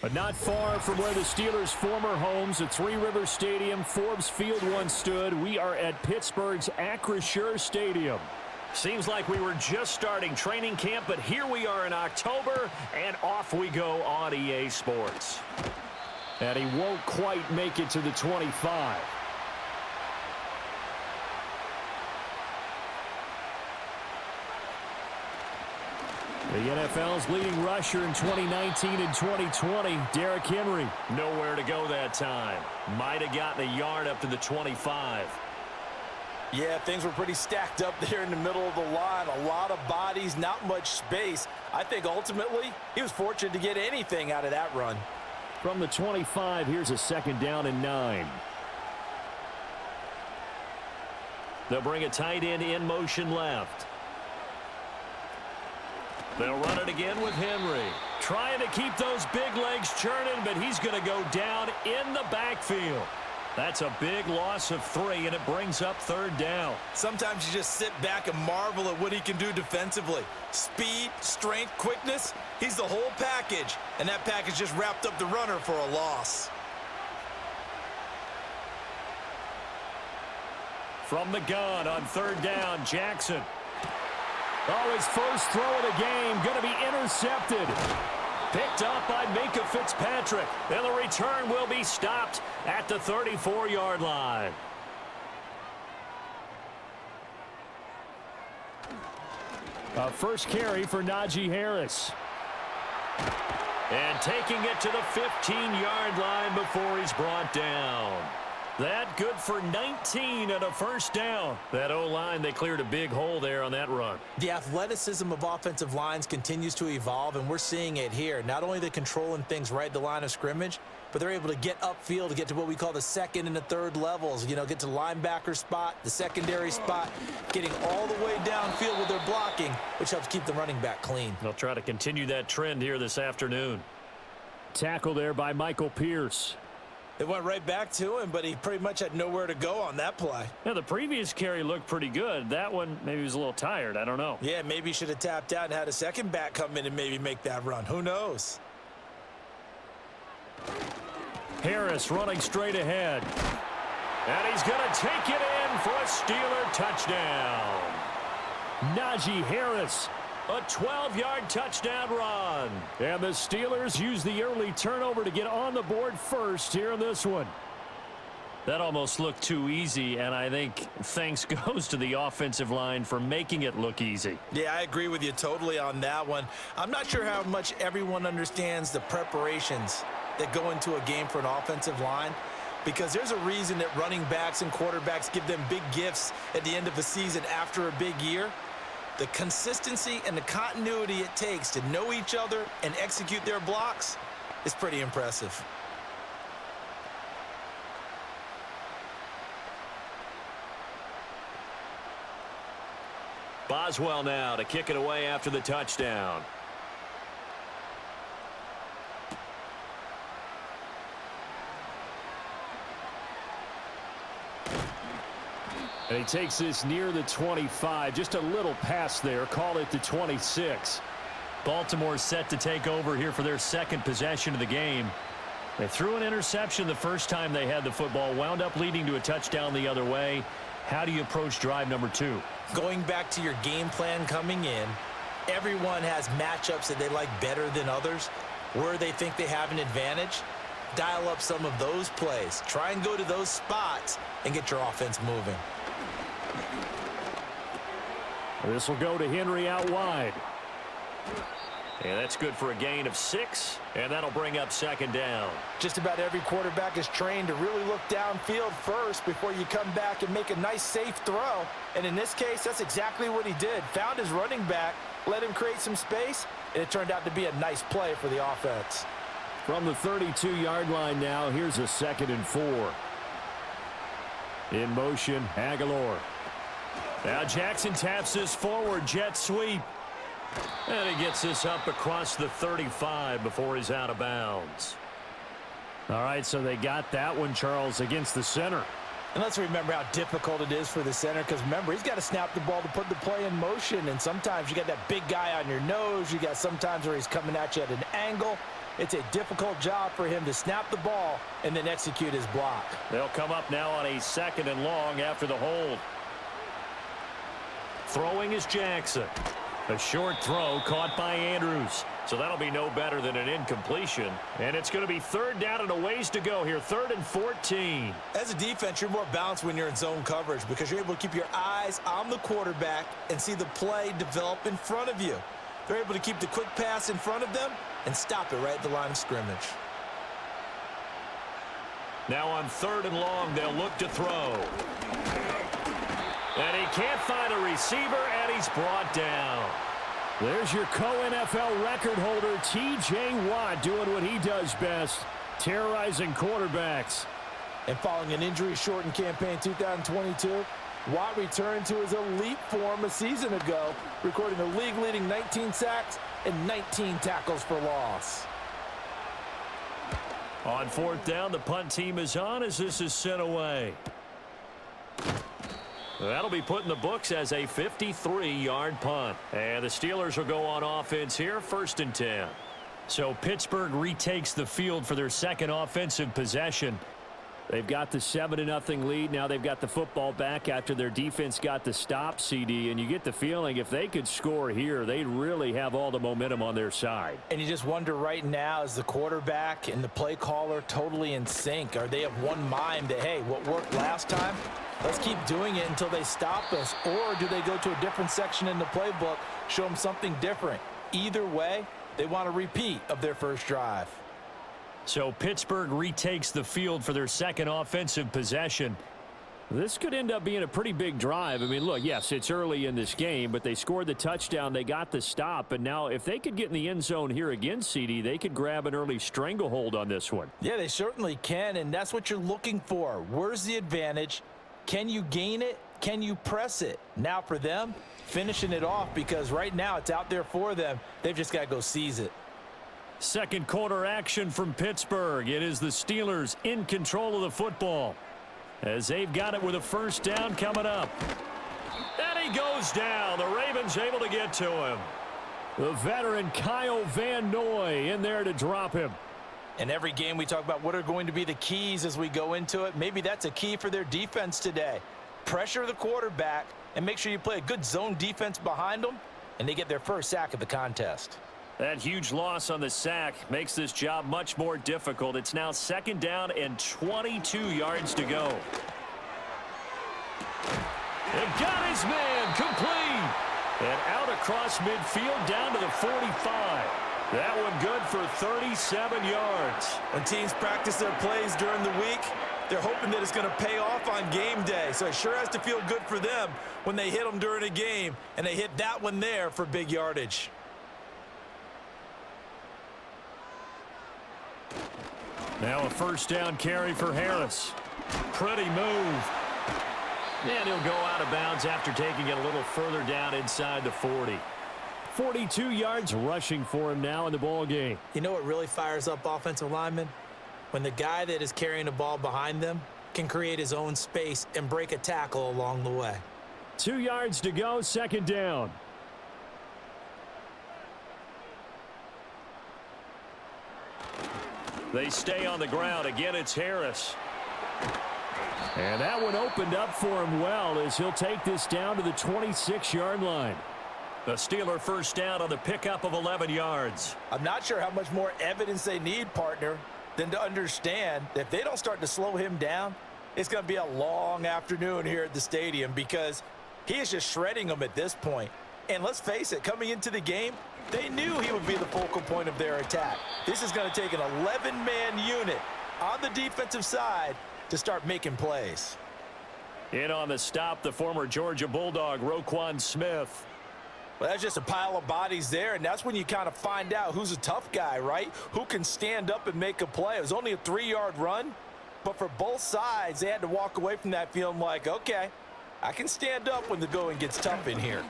But not far from where the Steelers' former homes at Three Rivers Stadium, Forbes Field once stood, we are at Pittsburgh's Acrisure Stadium. Seems like we were just starting training camp, but here we are in October, and off we go on EA Sports. And he won't quite make it to the 25. The NFL's leading rusher in 2019 and 2020, Derrick Henry. Nowhere to go that time. Might have gotten a yard up to the 25. Yeah, things were pretty stacked up there in the middle of the line. A lot of bodies, not much space. I think ultimately he was fortunate to get anything out of that run. From the 25, here's a 2nd down and 9. They'll bring a tight end in motion left. They'll run it again with Henry. Trying to keep those big legs churning, but he's going to go down in the backfield. That's a big loss of 3, and it brings up 3rd down. Sometimes you just sit back and marvel at what he can do defensively. Speed, strength, quickness, he's the whole package. And that package just wrapped up the runner for a loss. From the gun on 3rd down, Jackson. Oh, his first throw of the game, going to be intercepted. Picked up by Minkah Fitzpatrick. And the return will be stopped at the 34-yard line. A first carry for Najee Harris. And taking it to the 15-yard line before he's brought down. That good for 19 and a first down. That O-line, they cleared a big hole there on that run. The athleticism of offensive lines continues to evolve, and we're seeing it here. Not only they're controlling things right at the line of scrimmage, but they're able to get upfield to get to what we call the 2nd and the 3rd levels. You know, get to the linebacker spot, the secondary spot, getting all the way downfield with their blocking, which helps keep the running back clean. They'll try to continue that trend here this afternoon. Tackle there by Michael Pierce. It went right back to him, but he pretty much had nowhere to go on that play. Yeah, the previous carry looked pretty good. That one, maybe he was a little tired. I don't know. Yeah, maybe he should have tapped out and had a second back come in and maybe make that run. Who knows? Harris running straight ahead. And he's going to take it in for a Steeler touchdown. Najee Harris. A 12-yard touchdown run. And the Steelers use the early turnover to get on the board first here in this one. That almost looked too easy, and I think thanks goes to the offensive line for making it look easy. Yeah, I agree with you totally on that one. I'm not sure how much everyone understands the preparations that go into a game for an offensive line, because there's a reason that running backs and quarterbacks give them big gifts at the end of a season after a big year. The consistency and the continuity it takes to know each other and execute their blocks is pretty impressive. Boswell now to kick it away after the touchdown. And he takes this near the 25. Just a little pass there. Call it the 26. Baltimore set to take over here for their 2nd possession of the game. They threw an interception the first time they had the football. Wound up leading to a touchdown the other way. How do you approach drive number 2? Going back to your game plan coming in, everyone has matchups that they like better than others, where they think they have an advantage. Dial up some of those plays. Try and go to those spots and get your offense moving. This will go to Henry out wide. And that's good for a gain of 6, and that'll bring up 2nd down. Just about every quarterback is trained to really look downfield first before you come back and make a nice, safe throw. And in this case, that's exactly what he did. Found his running back, let him create some space, and it turned out to be a nice play for the offense. From the 32-yard line now, here's a 2nd and 4. In motion, Aguilar. Now Jackson taps this forward, jet sweep. And he gets this up across the 35 before he's out of bounds. All right, so they got that one, Charles, against the center. And let's remember how difficult it is for the center, because remember, he's got to snap the ball to put the play in motion, and sometimes you got that big guy on your nose. You got sometimes where he's coming at you at an angle. it's a difficult job for him to snap the ball and then execute his block. They'll come up now on a 2nd and long after the hold. Throwing is Jackson. A short throw caught by Andrews. So that'll be no better than an incompletion. And it's going to be 3rd down and a ways to go here. 3rd and 14. As a defense, you're more balanced when you're in zone coverage because you're able to keep your eyes on the quarterback and see the play develop in front of you. They're able to keep the quick pass in front of them and stop it right at the line of scrimmage. Now on 3rd and long, they'll look to throw. And he can't find a receiver, and he's brought down. There's your co-NFL record holder, T.J. Watt, doing what he does best, terrorizing quarterbacks. And following an injury-shortened campaign 2022, Watt returned to his elite form a season ago, recording a league-leading 19 sacks and 19 tackles for loss. On 4th down, the punt team is on as this is sent away. That'll be put in the books as a 53-yard punt. And the Steelers will go on offense here, 1st and 10. So Pittsburgh retakes the field for their 2nd offensive possession. They've got the 7-0 lead. Now they've got the football back after their defense got the stop, CD. And you get the feeling if they could score here, they'd really have all the momentum on their side. And you just wonder right now, is the quarterback and the play caller totally in sync? Are they of one mind that, hey, what worked last time, let's keep doing it until they stop us? Or do they go to a different section in the playbook, show them something different? Either way, they want a repeat of their first drive. So Pittsburgh retakes the field for their 2nd offensive possession. This could end up being a pretty big drive. I mean, look, yes, it's early in this game, but they scored the touchdown. They got the stop. And now if they could get in the end zone here again, CD, they could grab an early stranglehold on this one. Yeah, they certainly can, and that's what you're looking for. Where's the advantage? Can you gain it? Can you press it? Now for them, finishing it off because right now it's out there for them. They've just got to go seize it. 2nd quarter action from Pittsburgh. It is the Steelers in control of the football as they've got it with a 1st down coming up. And he goes down. The Ravens able to get to him. The veteran Kyle Van Noy in there to drop him. In every game we talk about what are going to be the keys as we go into it. Maybe that's a key for their defense today. Pressure the quarterback and make sure you play a good zone defense behind them, and they get their first sack of the contest. That huge loss on the sack makes this job much more difficult. It's now 2nd down and 22 yards to go. And got his man complete. And out across midfield down to the 45. That one good for 37 yards. When teams practice their plays during the week, they're hoping that it's going to pay off on game day. So it sure has to feel good for them when they hit them during a game, and they hit that one there for big yardage. Now a 1st down carry for Harris. Pretty move. And he'll go out of bounds after taking it a little further down inside the 40. 42 yards rushing for him now in the ball game. You know what really fires up offensive linemen? When the guy that is carrying the ball behind them can create his own space and break a tackle along the way. 2 yards to go, 2nd down. They stay on the ground. Again, it's Harris. And that one opened up for him well as he'll take this down to the 26-yard line. The Steeler 1st down on the pickup of 11 yards. I'm not sure how much more evidence they need, partner, than to understand that if they don't start to slow him down, it's going to be a long afternoon here at the stadium because he is just shredding them at this point. And let's face it, coming into the game, they knew he would be the focal point of their attack. This is going to take an 11-man unit on the defensive side to start making plays. In on the stop, the former Georgia Bulldog, Roquan Smith. Well, that's just a pile of bodies there, and that's when you kind of find out who's a tough guy, right? Who can stand up and make a play. It was only a 3-yard run, but for both sides, they had to walk away from that feeling like, okay, I can stand up when the going gets tough in here.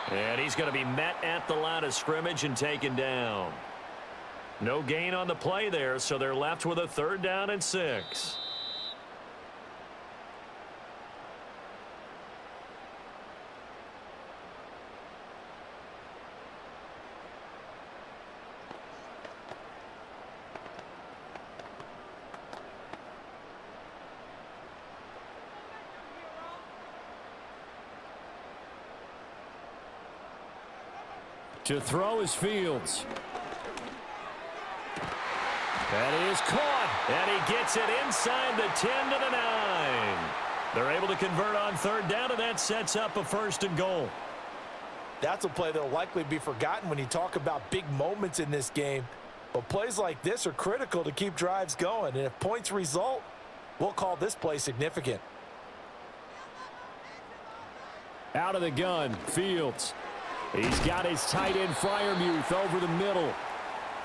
And he's going to be met at the line of scrimmage and taken down. No gain on the play there, so they're left with a 3rd down and 6. To throw is Fields. That is caught. And he gets it inside the 10 to the 9. They're able to convert on third down, and that sets up a 1st and goal. That's a play that will likely be forgotten when you talk about big moments in this game. But plays like this are critical to keep drives going. And if points result, we'll call this play significant. Out of the gun, Fields. He's got his tight end Freiermuth over the middle.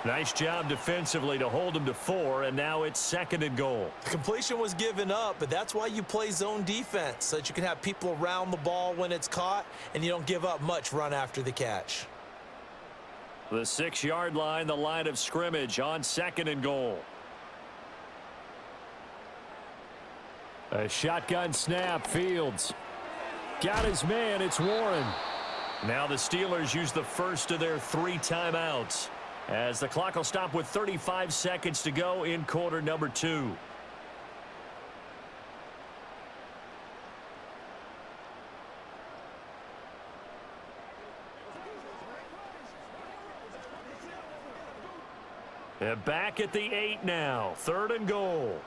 Nice job defensively to hold him to 4, and now it's 2nd and goal. The completion was given up, but that's why you play zone defense, so that you can have people around the ball when it's caught, and you don't give up much run after the catch. The 6-yard line, the line of scrimmage on 2nd and goal. A shotgun snap, Fields. Got his man, it's Warren. Now the Steelers use the first of their 3 timeouts, as the clock will stop with 35 seconds to go in quarter number 2. They're back at the 8 now. 3rd and goal.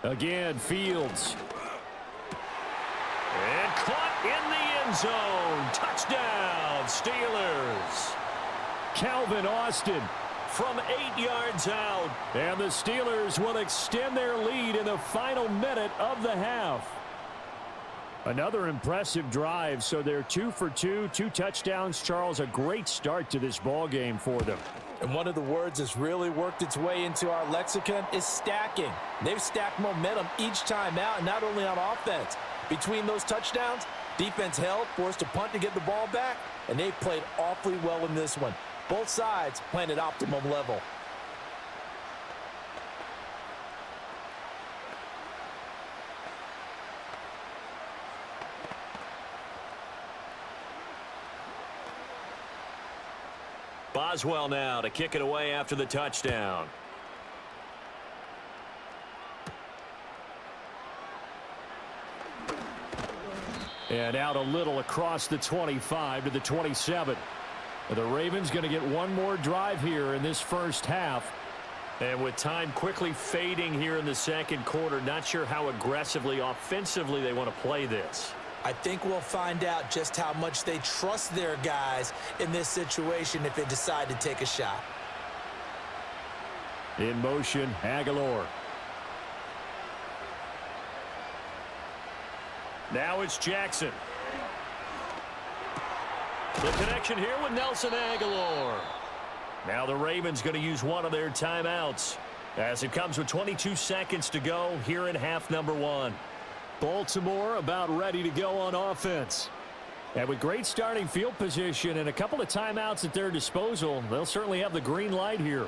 Again, Fields. And caught in the end zone. Touchdown, Steelers. Calvin Austin From 8 yards out. and the Steelers will extend their lead in the final minute of the half. Another impressive drive, so they're 2 for 2, 2 touchdowns. Charles, a great start to this ball game for them. And one of the words that's really worked its way into our lexicon is stacking. They've stacked momentum each time out, and not only on offense. Between those touchdowns, defense held, forced a punt to get the ball back, and they played awfully well in this one. Both sides playing at optimum level. Boswell now to kick it away after the touchdown. And out a little across the 25 to the 27. The Ravens going to get one more drive here in this first half. And with time quickly fading here in the second quarter, not sure how aggressively, offensively they want to play this. I think we'll find out just how much they trust their guys in this situation if they decide to take a shot. In motion, Aguilar. Now it's Jackson. The connection here with Nelson Aguilar. Now the Ravens going to use one of their timeouts as it comes with 22 seconds to go here in half number 1. Baltimore about ready to go on offense. And with great starting field position and a couple of timeouts at their disposal, they'll certainly have the green light here.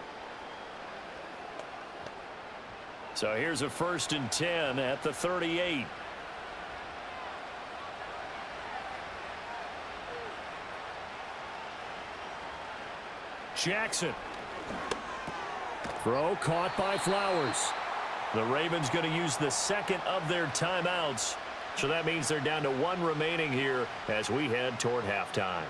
So here's a 1st and 10 at the 38. Jackson. Throw caught by Flowers. The Ravens going to use the second of their timeouts. So that means they're down to 1 remaining here as we head toward halftime.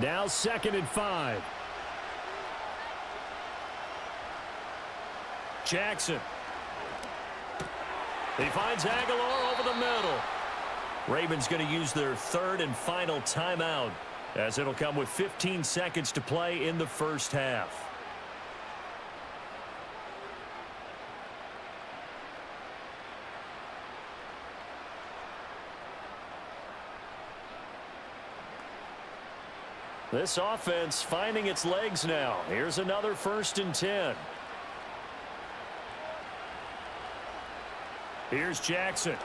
Now 2nd and 5. Jackson. He finds Aguilar over the middle. Ravens going to use their 3rd and final timeout as it'll come with 15 seconds to play in the first half. This offense finding its legs now. Here's another 1st and 10. Here's Jackson.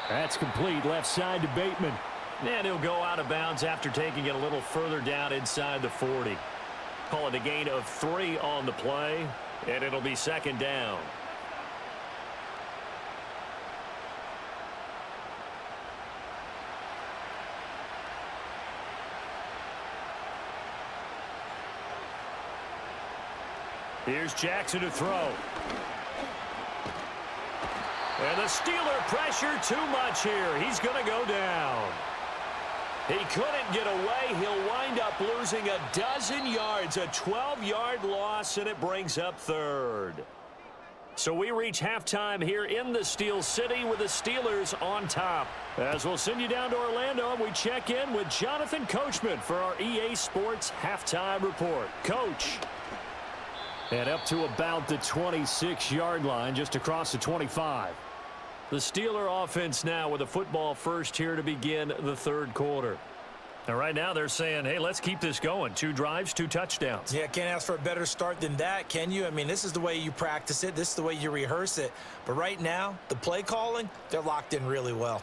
That's complete. Left side to Bateman. And he'll go out of bounds after taking it a little further down inside the 40. Call it a gain of 3 on the play, and it'll be 2nd down. Here's Jackson to throw. And the Steeler pressure too much here. He's going to go down. He couldn't get away. He'll wind up losing a dozen yards, a 12-yard loss, and it brings up third. So we reach halftime here in the Steel City with the Steelers on top. As we'll send you down to Orlando, and we check in with Jonathan Coachman for our EA Sports Halftime Report. Coach. And up to about the 26-yard line, just across the 25. The Steeler offense now with a football first here to begin the third quarter. And right now they're saying, hey, let's keep this going. 2 drives, 2 touchdowns. Yeah, can't ask for a better start than that, can you? I mean, this is the way you practice it. This is the way you rehearse it. But right now, the play calling, they're locked in really well.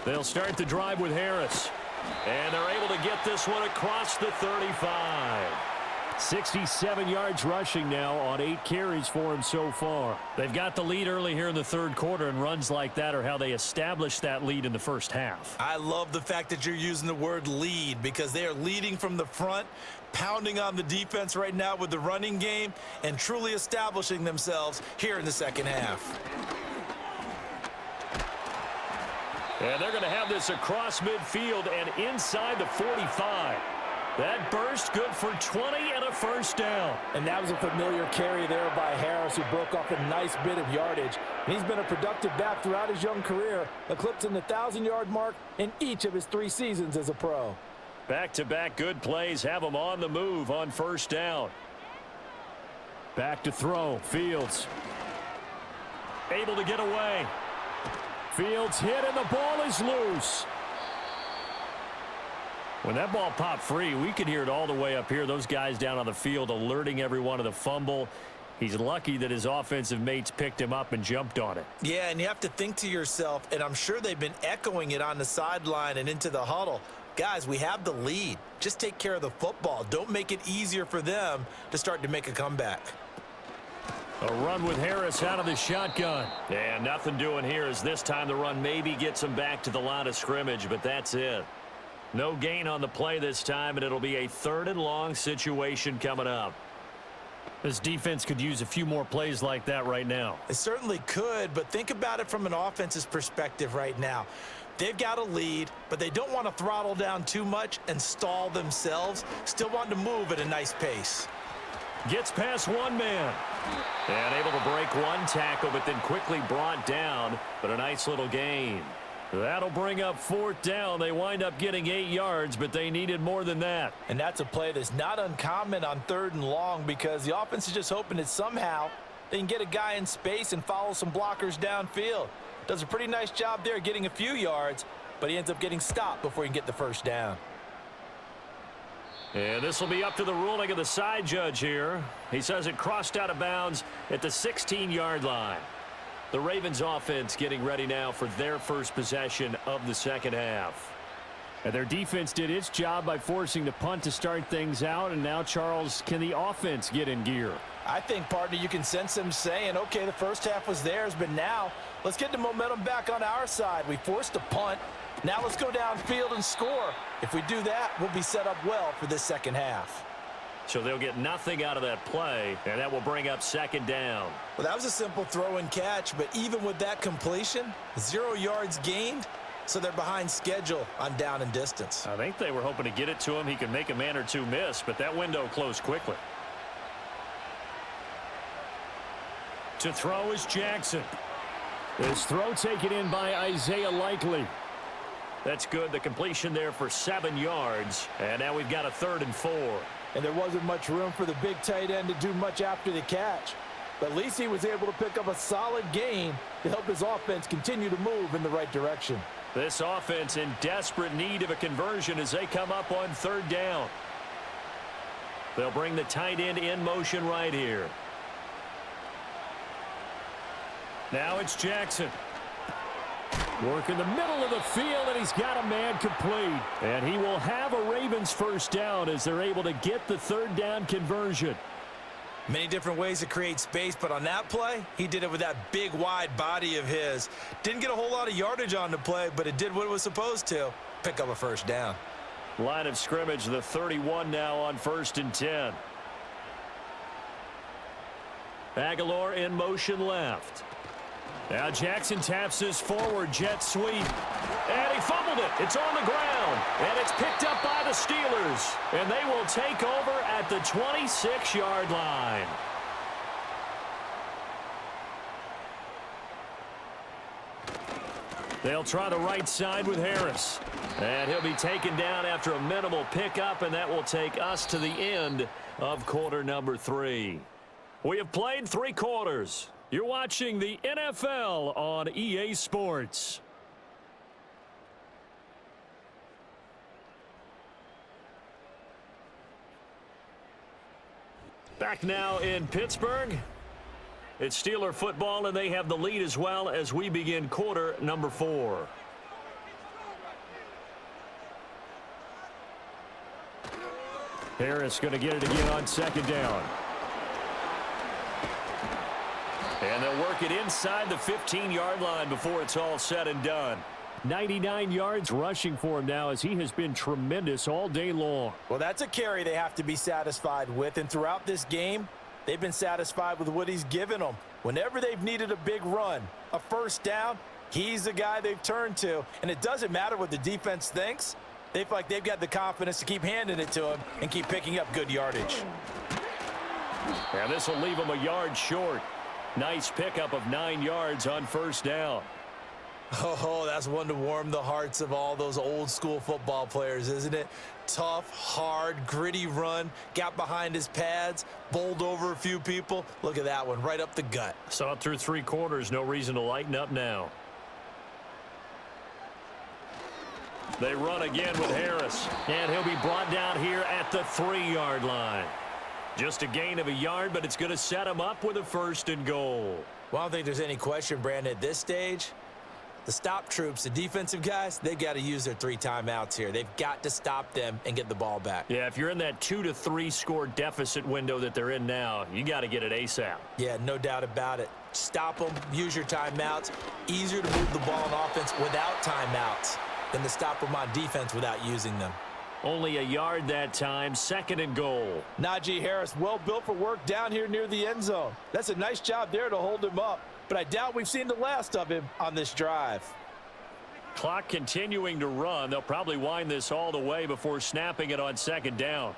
They'll start the drive with Harris. And they're able to get this one across the 35. 67 yards rushing now on 8 carries for him so far. They've got the lead early here in the third quarter, and runs like that are how they established that lead in the first half. I love the fact that you're using the word lead because they are leading from the front, pounding on the defense right now with the running game, and truly establishing themselves here in the second half. And they're going to have this across midfield and inside the 45. That burst good for 20 and a first down. And that was a familiar carry there by Harris, who broke off a nice bit of yardage. And he's been a productive back throughout his young career, eclipsing the 1,000-yard mark in each of his 3 seasons as a pro. Back-to-back good plays have him on the move on first down. Back to throw. Fields. Able to get away. Fields hit, and the ball is loose. When that ball popped free, we could hear it all the way up here. Those guys down on the field alerting everyone of the fumble. He's lucky that his offensive mates picked him up and jumped on it. Yeah, and you have to think to yourself, and I'm sure they've been echoing it on the sideline and into the huddle. Guys, we have the lead. Just take care of the football. Don't make it easier for them to start to make a comeback. A run with Harris out of the shotgun. And nothing doing here as this time the run maybe gets him back to the line of scrimmage, but that's it. No gain on the play this time, and it'll be a 3rd and long situation coming up. This defense could use a few more plays like that right now. It certainly could, but think about it from an offense's perspective right now. They've got a lead, but they don't want to throttle down too much and stall themselves. Still want to move at a nice pace. Gets past one man. And able to break one tackle, but then quickly brought down. But a nice little gain. That'll bring up 4th down. They wind up getting 8 yards, but they needed more than that. And that's a play that's not uncommon on 3rd and long because the offense is just hoping that somehow they can get a guy in space and follow some blockers downfield. Does a pretty nice job there getting a few yards, but he ends up getting stopped before he can get the first down. And this will be up to the ruling of the side judge here. He says it crossed out of bounds at the 16-yard line. The Ravens offense getting ready now for their first possession of the second half. And their defense did its job by forcing the punt to start things out. And now, Charles, can the offense get in gear? I think, partner, you can sense them saying, okay, the first half was theirs, but now let's get the momentum back on our side. We forced a punt. Now let's go downfield and score. If we do that, we'll be set up well for this second half. So they'll get nothing out of that play, and that will bring up 2nd down. Well, that was a simple throw and catch, but even with that completion, 0 yards gained, so they're behind schedule on down and distance. I think they were hoping to get it to him. He could make a man or two miss, but that window closed quickly. To throw is Jackson. This throw taken in by Isaiah Likely. That's good. The completion there for 7 yards, and now we've got a 3rd and 4. And there wasn't much room for the big tight end to do much after the catch. But at least he was able to pick up a solid gain to help his offense continue to move in the right direction. This offense in desperate need of a conversion as they come up on 3rd down. They'll bring the tight end in motion right here. Now it's Jackson. Work in the middle of the field, and he's got a man complete. And he will have a Ravens first down as they're able to get the 3rd down conversion. Many different ways to create space, but on that play, he did it with that big, wide body of his. Didn't get a whole lot of yardage on the play, but it did what it was supposed to, pick up a first down. Line of scrimmage, the 31 now on 1st and 10. Aguilar in motion left. Now Jackson taps this forward jet sweep. And he fumbled it. It's on the ground. And it's picked up by the Steelers. And they will take over at the 26-yard line. They'll try the right side with Harris. And he'll be taken down after a minimal pickup, and that will take us to the end of quarter number 3. We have played 3 quarters. You're watching the NFL on EA Sports. Back now in Pittsburgh. It's Steeler football, and they have the lead as well as we begin quarter number 4. Harris going to get it again on 2nd down. And they'll work it inside the 15-yard line before it's all said and done. 99 yards rushing for him now as he has been tremendous all day long. Well, that's a carry they have to be satisfied with, and throughout this game, they've been satisfied with what he's given them. Whenever they've needed a big run, a first down, he's the guy they've turned to. And it doesn't matter what the defense thinks. They feel like they've got the confidence to keep handing it to him and keep picking up good yardage. And this will leave him a yard short. Nice pickup of 9 yards on 1st down. Oh, that's one to warm the hearts of all those old school football players, isn't it? Tough, hard, gritty run, got behind his pads, bowled over a few people. Look at that one, right up the gut. Saw it through 3 quarters, no reason to lighten up now. They run again with Harris, and he'll be brought down here at the 3-yard line. Just a gain of a yard, but it's going to set him up with a 1st and goal. Well, I don't think there's any question, Brandon, at this stage. The stop troops, the defensive guys, they've got to use their 3 timeouts here. They've got to stop them and get the ball back. Yeah, if you're in that 2 to 3 score deficit window that they're in now, you got to get it ASAP. Yeah, no doubt about it. Stop them, use your timeouts. Easier to move the ball on offense without timeouts than to stop them on defense without using them. Only a yard that time, 2nd and goal. Najee Harris, well built for work down here near the end zone. That's a nice job there to hold him up. But I doubt we've seen the last of him on this drive. Clock continuing to run. They'll probably wind this all the way before snapping it on 2nd down.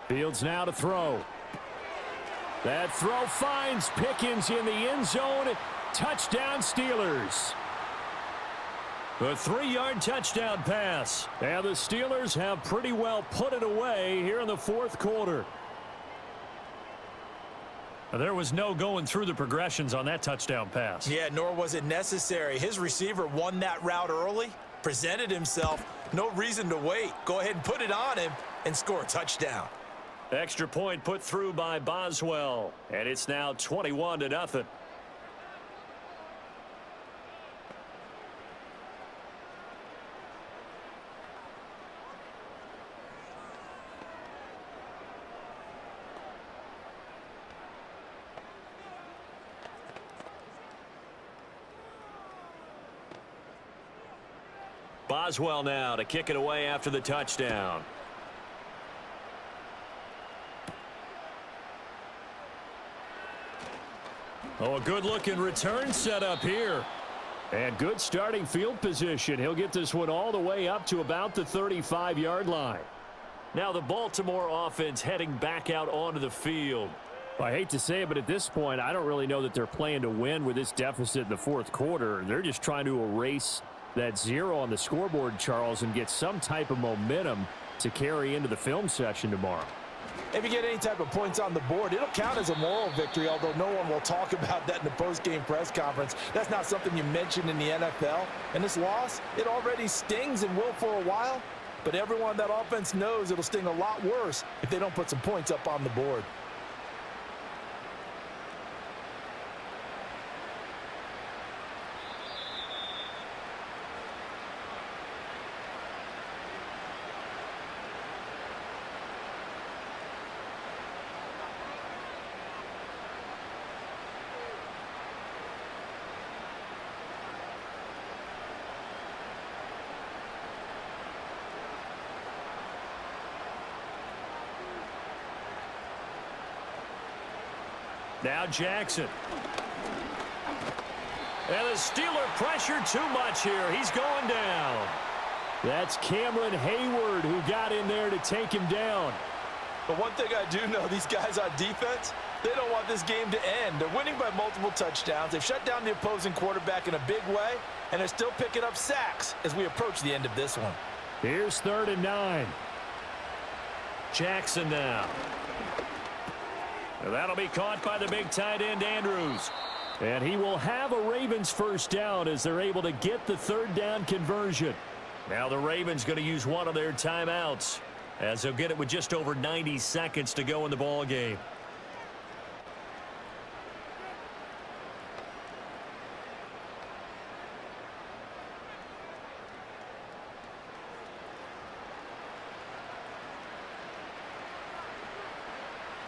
Fields now to throw. That throw finds Pickens in the end zone. Touchdown Steelers. A 3-yard touchdown pass. And the Steelers have pretty well put it away here in the 4th quarter. There was no going through the progressions on that touchdown pass. Yeah, nor was it necessary. His receiver won that route early, presented himself. No reason to wait. Go ahead and put it on him and score a touchdown. Extra point put through by Boswell. And it's now 21-0. Boswell now to kick it away after the touchdown. Oh, a good-looking return set up here. And good starting field position. He'll get this one all the way up to about the 35-yard line. Now the Baltimore offense heading back out onto the field. I hate to say it, but at this point, I don't really know that they're playing to win with this deficit in the 4th quarter. They're just trying to erase that 0 on the scoreboard, Charles, and get some type of momentum to carry into the film session tomorrow. If you get any type of points on the board, it'll count as a moral victory, although no one will talk about that in the post-game press conference. That's not something you mentioned in the NFL. And this loss, it already stings and will for a while, but everyone on that offense knows it'll sting a lot worse if they don't put some points up on the board. Now Jackson. And the Steeler pressure too much here. He's going down. That's Cameron Hayward who got in there to take him down. But one thing I do know, these guys on defense, they don't want this game to end. They're winning by multiple touchdowns. They've shut down the opposing quarterback in a big way, and they're still picking up sacks as we approach the end of this one. Here's 3rd and 9. Jackson now. And that'll be caught by the big tight end, Andrews. And he will have a Ravens first down as they're able to get the 3rd down conversion. Now the Ravens going to use one of their timeouts, as they'll get it with just over 90 seconds to go in the ball game.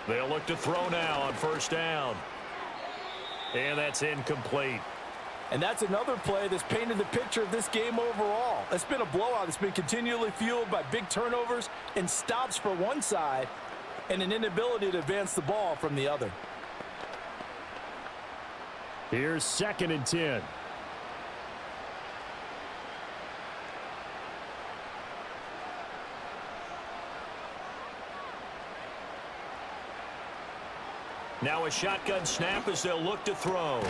They'll look to throw now on 1st down. And that's incomplete. And that's another play that's painted the picture of this game overall. It's been a blowout. It's been continually fueled by big turnovers and stops for one side and an inability to advance the ball from the other. Here's 2nd and 10. Now a shotgun snap as they'll look to throw.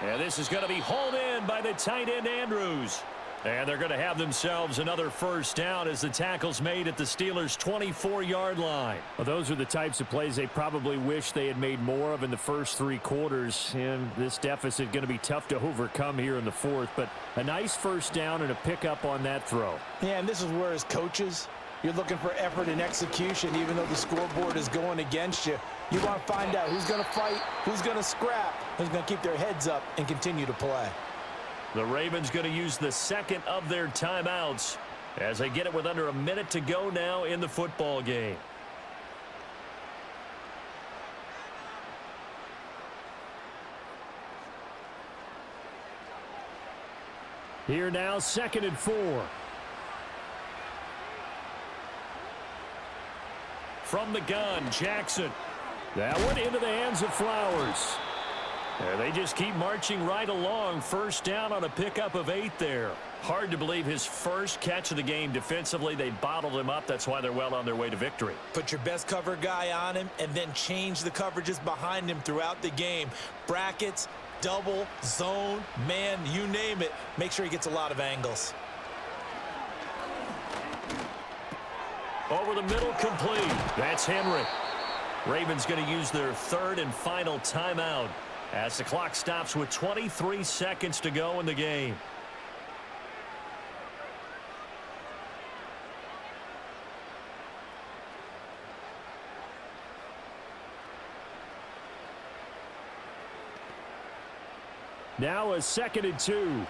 And this is going to be hauled in by the tight end, Andrews. And they're going to have themselves another first down as the tackle's made at the Steelers' 24-yard line. Well, those are the types of plays they probably wish they had made more of in the first 3 quarters. And this deficit going to be tough to overcome here in the 4th. But a nice first down and a pickup on that throw. Yeah, and this is where as coaches, you're looking for effort and execution even though the scoreboard is going against you. You want to find out who's going to fight, who's going to scrap, who's going to keep their heads up and continue to play. The Ravens going to use the 2nd of their timeouts as they get it with under a minute to go now in the football game. Here now, 2nd and 4. From the gun, Jackson. That one into the hands of Flowers. And they just keep marching right along. First down on a pickup of 8 there. Hard to believe his first catch of the game defensively. They bottled him up. That's why they're well on their way to victory. Put your best cover guy on him and then change the coverages behind him throughout the game. Brackets, double, zone, man, you name it. Make sure he gets a lot of angles. Over the middle, complete. That's Henry. Ravens going to use their 3rd and final timeout as the clock stops with 23 seconds to go in the game. Now a 2nd and 2.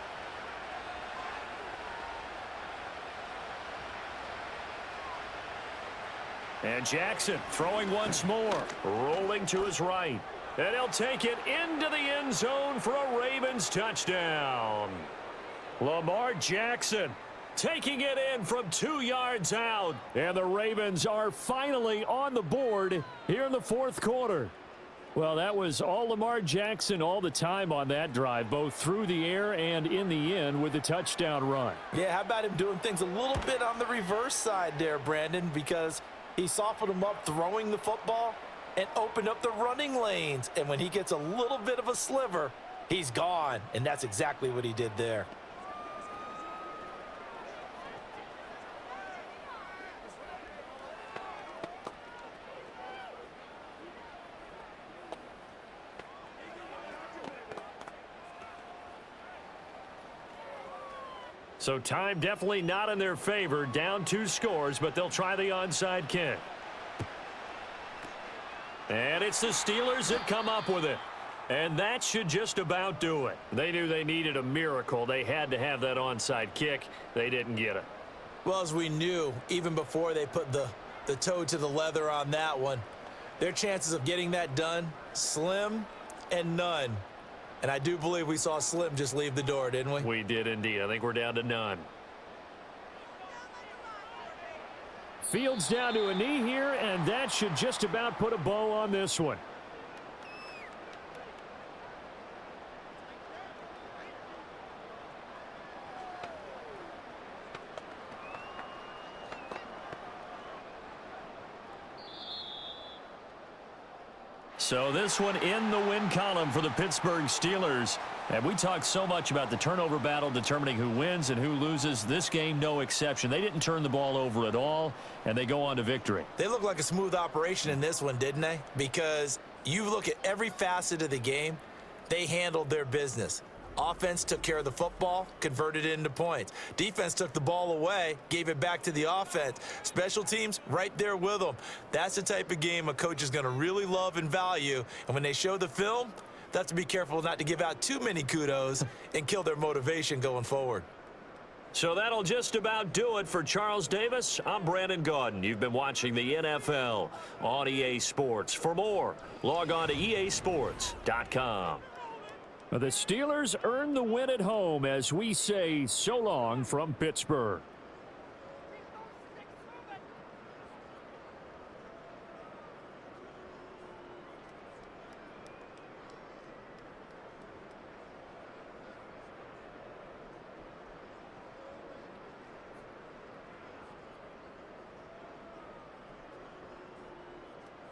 And Jackson throwing once more, rolling to his right. And he'll take it into the end zone for a Ravens touchdown. Lamar Jackson taking it in from 2 yards out. And the Ravens are finally on the board here in the 4th quarter. Well, that was all Lamar Jackson all the time on that drive, both through the air and in the end with the touchdown run. Yeah, how about him doing things a little bit on the reverse side there, Brandon, because he softened him up throwing the football and opened up the running lanes. And when he gets a little bit of a sliver, he's gone. And that's exactly what he did there. So time definitely not in their favor. Down 2 scores, but they'll try the onside kick. And it's the Steelers that come up with it. And that should just about do it. They knew they needed a miracle. They had to have that onside kick. They didn't get it. Well, as we knew, even before they put the toe to the leather on that one, their chances of getting that done, slim and none. And I do believe we saw Slim just leave the door, didn't we? We did indeed. I think we're down to none. Fields down to a knee here, and that should just about put a bow on this one. So this one in the win column for the Pittsburgh Steelers. And we talked so much about the turnover battle determining who wins and who loses. This game, no exception. They didn't turn the ball over at all, and they go on to victory. They look like a smooth operation in this one, didn't they? Because you look at every facet of the game, they handled their business. Offense took care of the football, converted it into points. Defense took the ball away, gave it back to the offense. Special teams, right there with them. That's the type of game a coach is going to really love and value. And when they show the film, they have to be careful not to give out too many kudos and kill their motivation going forward. So that'll just about do it for Charles Davis. I'm Brandon Gaudin. You've been watching the NFL on EA Sports. For more, log on to easports.com. The Steelers earn the win at home as we say so long from Pittsburgh.